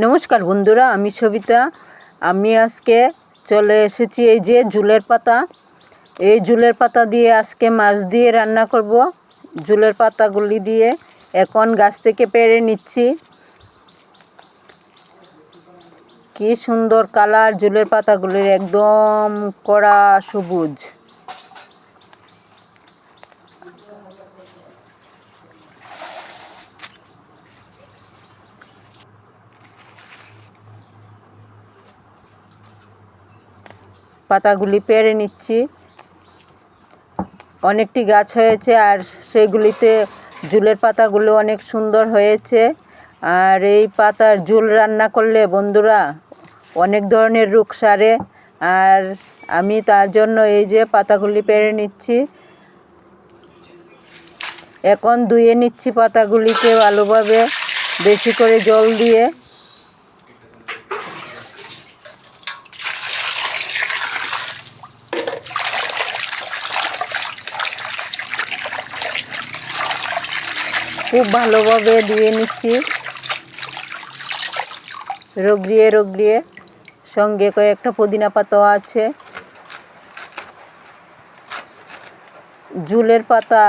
নমস্কার বন্ধুরা, আমি সবিতা। আমি আজকে চলে এসেছি এই যে জুলের পাতা। এই জুলের পাতা দিয়ে আজকে মাছ দিয়ে রান্না করব। জুলের পাতাগুলি দিয়ে এখন গাছ থেকে পেড়ে নিচ্ছি। কি সুন্দর কালার জুলের পাতাগুলির, একদম কড়া সবুজ। পাতাগুলি পেড়ে নিচ্ছি। অনেকটি গাছ হয়েছে আর সেগুলিতে জুলের পাতাগুলো অনেক সুন্দর হয়েছে। আর এই পাতার জুল রান্না করলে বন্ধুরা অনেক ধরনের রোগ সারে। আর আমি তার জন্য এই যে পাতাগুলি পেড়ে নিচ্ছি। এখন ধুয়ে নিচ্ছি পাতাগুলিকে ভালোভাবে, বেশি করে জল দিয়ে। খুব ভালোভাবে ধুয়ে নিচ্ছি, রগড়িয়ে। সঙ্গে কয়েকটা পুদিনা পাতাও আছে। জুলের পাতা,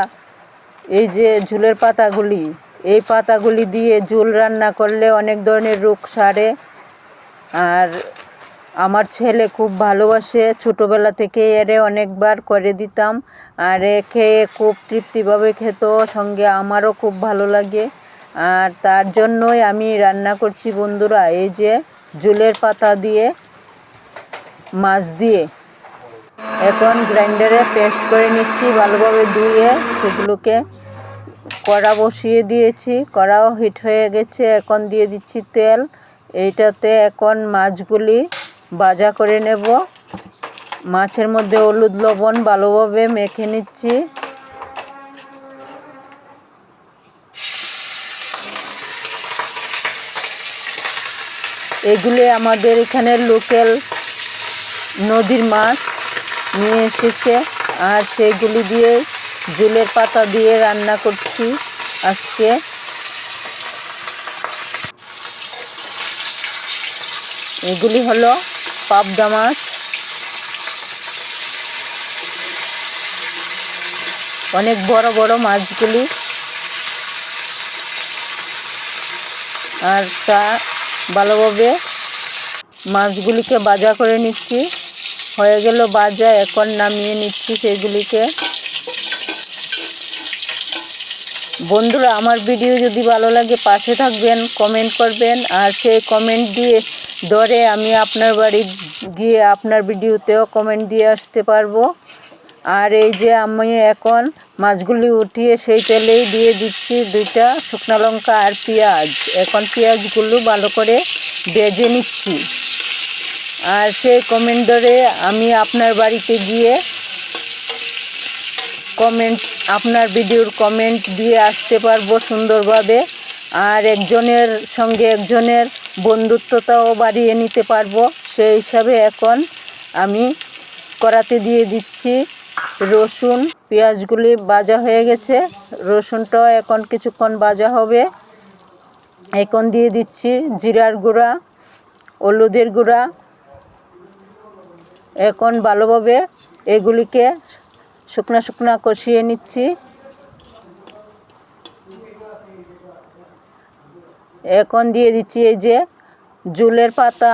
এই যে জুলের পাতাগুলি, এই পাতাগুলি দিয়ে জুল রান্না করলে অনেক ধরনের রোগ সারে। আর আমার ছেলে খুব ভালোবাসে, ছোটোবেলা থেকে এরে অনেকবার করে দিতাম। আর এ খেয়ে খুব তৃপ্তিভাবে খেত, সঙ্গে আমারও খুব ভালো লাগে। আর তার জন্যই আমি রান্না করছি বন্ধুরা, এই যে জুলের পাতা দিয়ে মাছ দিয়ে। এখন গ্রাইন্ডারে পেস্ট করে নিচ্ছি ভালোভাবে ধুয়ে। সেগুলোকে কড়া বসিয়ে দিয়েছি, কড়াও হিট হয়ে গেছে। এখন দিয়ে দিচ্ছি তেল। এইটাতে এখন মাছগুলি ভাজা করে নেব। মাছের মধ্যে হলুদ লবণ ভালোভাবে মেখে নিচ্ছি। এগুলি আমাদের এখানে লোকাল নদীর মাছ নিয়ে এসেছে। আর সেগুলি দিয়ে জুলের পাতা দিয়ে রান্না করছি আজকে। এগুলি হলো পাবদা মাছ। অনেক বড় বড় মাছগুলি। আর তা ভালোভাবে মাছগুলিকে ভাজা করে নিচ্ছি। হয়ে গেল ভাজা, এখন নামিয়ে নিচ্ছি সেগুলিকে। বন্ধুরা, আমার ভিডিও যদি ভালো লাগে পাশে থাকবেন, কমেন্ট করবেন। আর সেই কমেন্ট দিয়ে ধরে আমি আপনার বাড়ি গিয়ে আপনার ভিডিওতেও কমেন্ট দিয়ে আসতে পারবো। আর এই যে আমি এখন মাছগুলি উঠিয়ে সেই তেলেই দিয়ে দিচ্ছি 2টা শুকনো লঙ্কা আর পেঁয়াজ। এখন পেঁয়াজগুলো ভালো করে ভেজে নিচ্ছি। আর সেই কমেন্ট ধরে আমি আপনার বাড়িতে গিয়ে আপনার ভিডিওর কমেন্ট দিয়ে আসতে পারবো সুন্দরভাবে। আর একজনের সঙ্গে একজনের বন্ধুত্বতাও বাড়িয়ে নিতে পারবো। সেই হিসাবে এখন আমি কড়াতে দিয়ে দিচ্ছি রসুন। পেঁয়াজগুলি ভাজা হয়ে গেছে, রসুনটাও এখন কিছুক্ষণ ভাজা হবে। এখন দিয়ে দিচ্ছি জিরার গুঁড়া, হলুদের গুঁড়া। এখন ভালোভাবে এগুলিকে শুকনা কষিয়ে নিচ্ছি। এখন দিয়ে দিচ্ছি এই যে জুলের পাতা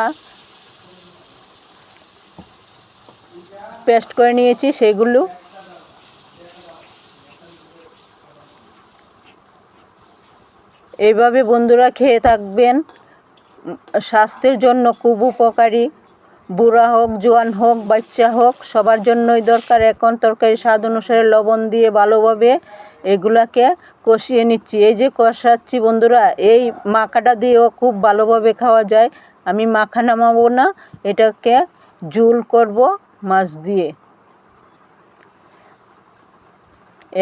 পেস্ট করে নিয়েছি সেগুলো। এইভাবে বন্ধুরা খেয়ে থাকবেন, স্বাস্থ্যের জন্য খুব উপকারী। বুড়া হোক, জোয়ান হোক, বাচ্চা হোক, সবার জন্যই দরকার। এখন তরকারি স্বাদ অনুসারে লবণ দিয়ে ভালোভাবে এগুলাকে কষিয়ে নিচ্ছি। এই যে কষাচ্ছি বন্ধুরা, এই মাখাটা দিয়েও খুব ভালোভাবে খাওয়া যায়। আমি মাখা নামাবো না, এটাকে ঝোল করব মাছ দিয়ে।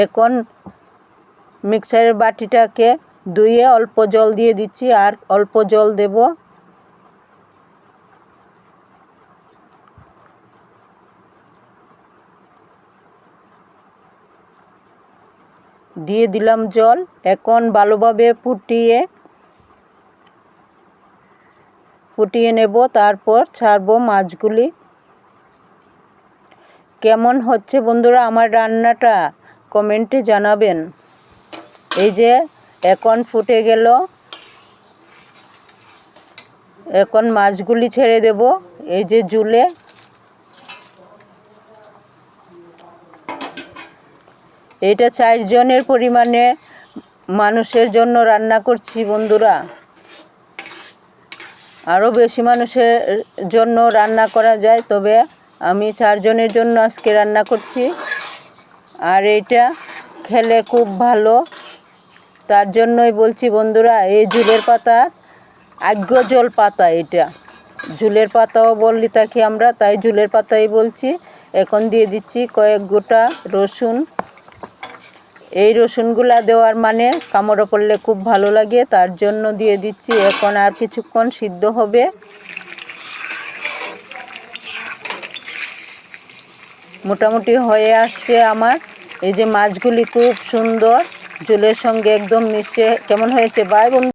এখন মিক্সারের বাটিটাকে ধুয়ে অল্প জল দিয়ে দিচ্ছি, আর অল্প জল দেব। দিয়ে দিলাম জল। এখন ভালোভাবে ফুটিয়ে ফুটিয়ে নেব, তারপর ছাড়বো মাছগুলি। কেমন হচ্ছে বন্ধুরা আমার রান্নাটা কমেন্টে জানাবেন। এই যে এখন ফুটে গেল, এখন মাছগুলি ছেড়ে দেব এই যে ঝুলে। এটা 4 জনের পরিমাণে মানুষের জন্য রান্না করছি বন্ধুরা। আরও বেশি মানুষের জন্য রান্না করা যায়, তবে আমি 4 জনের জন্য আজকে রান্না করছি। আর এটা খেলে খুব ভালো, তার জন্যই বলছি বন্ধুরা। এই ঝুলের পাতা আগ্যজল পাতা, এটা ঝুলের পাতাও বলি তাকে আমরা, তাই ঝুলের পাতাই বলছি। এখন দিয়ে দিচ্ছি কয়েক গোটা রসুন। এই রসুনগুলা দেওয়ার মানে কামড় পড়লে খুব ভালো লাগে, তার জন্য দিয়ে দিচ্ছি। এখন আর কিছুক্ষণ সিদ্ধ হবে। মোটামুটি হয়ে আসছে আমার। এই যে মাছগুলি খুব সুন্দর ঝোলের সঙ্গে একদম মিশে কেমন হয়েছে বাই বন্ধু।